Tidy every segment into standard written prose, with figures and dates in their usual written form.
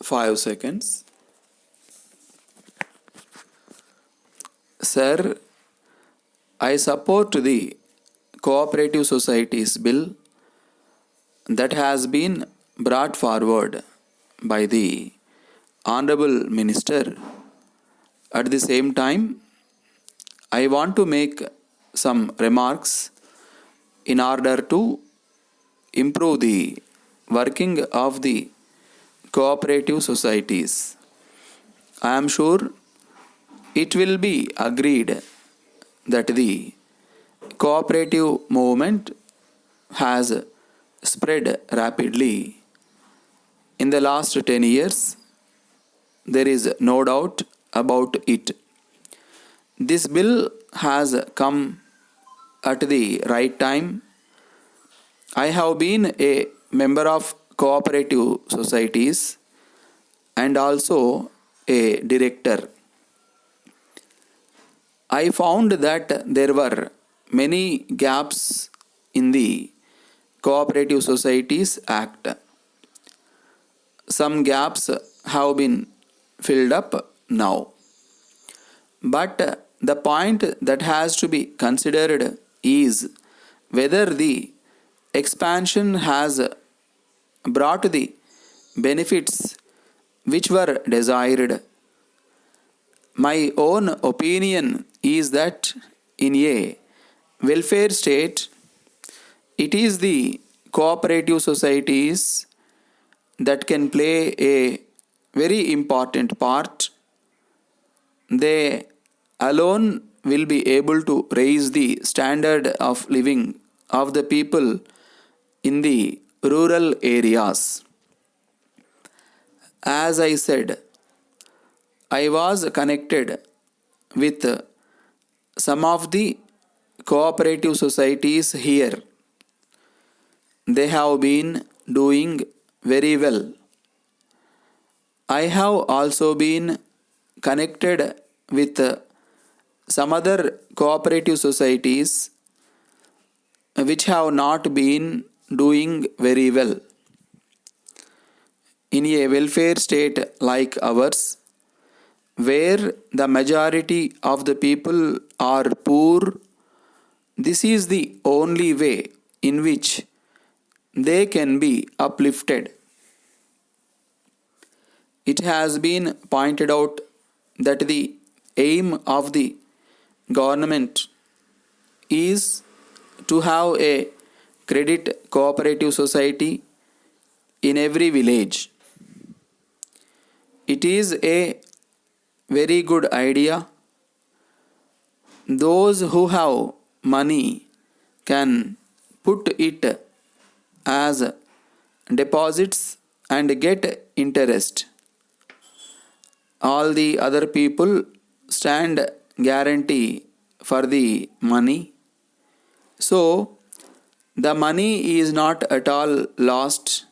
5 seconds. Sir, I support the Cooperative Societies Bill that has been brought forward by the Honorable Minister. At the same time, I want to make some remarks in order to improve the working of the cooperative societies. I am sure it will be agreed that the cooperative movement has spread rapidly in the last 10 years. There is no doubt about it. This bill has come at the right time. I have been a member of cooperative societies and also a director. I found that there were many gaps in the Cooperative Societies Act. Some gaps have been filled up now. But the point that has to be considered is whether the expansion has brought the benefits which were desired. My own opinion is that in a welfare state, it is the cooperative societies that can play a very important part. They alone will be able to raise the standard of living of the people in the rural areas. As I said, I was connected with some of the cooperative societies here. They have been doing very well. I have also been connected with some other cooperative societies which have not been doing very well. In a welfare state like ours, where the majority of the people are poor, this is the only way in which they can be uplifted. It has been pointed out that the aim of the government is to have a credit cooperative society in every village. It is a very good idea. Those who have money can put it as deposits and get interest. All the other people stand guarantee for the money. So, the money is not at all lost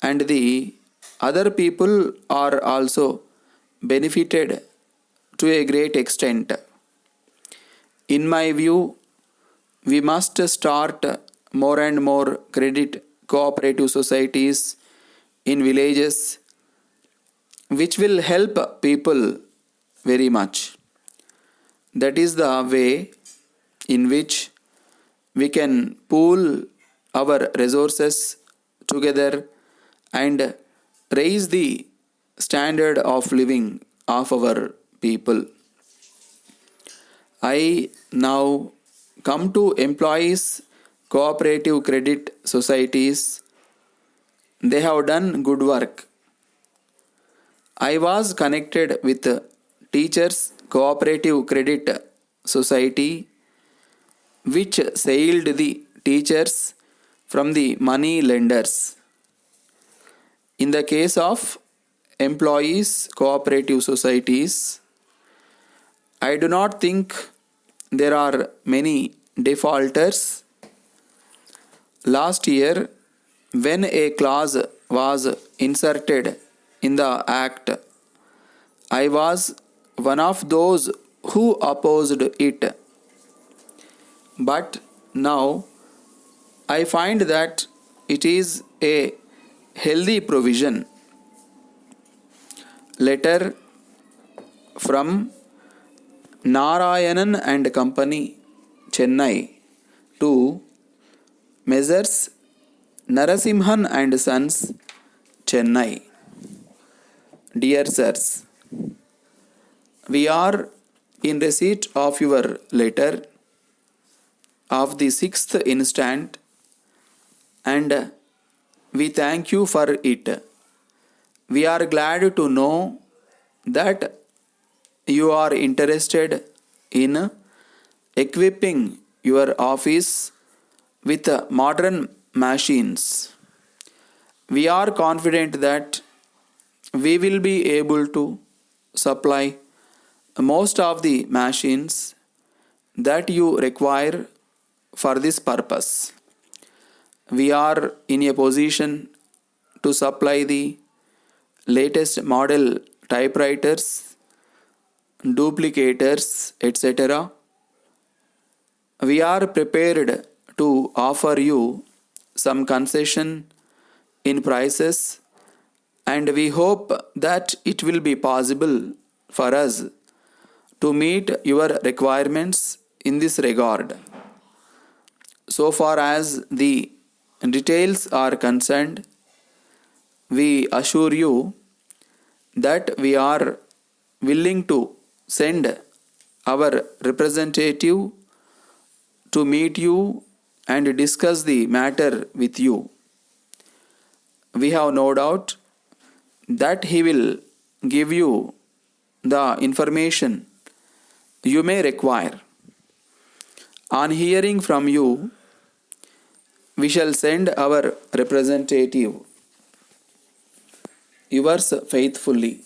and the other people are also benefited to a great extent. In my view, we must start more and more credit cooperative societies in villages which will help people very much. That is the way in which we can pool our resources together and raise the standard of living of our people. I now come to employees cooperative credit societies. They have done good work. I was connected with Teachers Cooperative Credit Society, which sailed the teachers from the money lenders. In the case of employees cooperative societies, I do not think there are many defaulters. Last year, when a clause was inserted in the Act, I was one of those who opposed it. But now I find that it is a healthy provision. letter from Narayanan and Company, Chennai, to Messrs. Narasimhan and Sons, Chennai. Dear Sirs, we are in receipt of your letter of the 6th instant, and we thank you for it. We are glad to know that you are interested in equipping your office with modern machines. We are confident that we will be able to supply most of the machines that you require for this purpose. We are in a position to supply the latest model typewriters, duplicators, etc. We are prepared to offer you some concession in prices, and we hope that it will be possible for us to meet your requirements in this regard. So far as the details are concerned, we assure you that we are willing to send our representative to meet you and discuss the matter with you. We have no doubt that he will give you the information you may require. On hearing from you, we shall send our representative. Yours faithfully,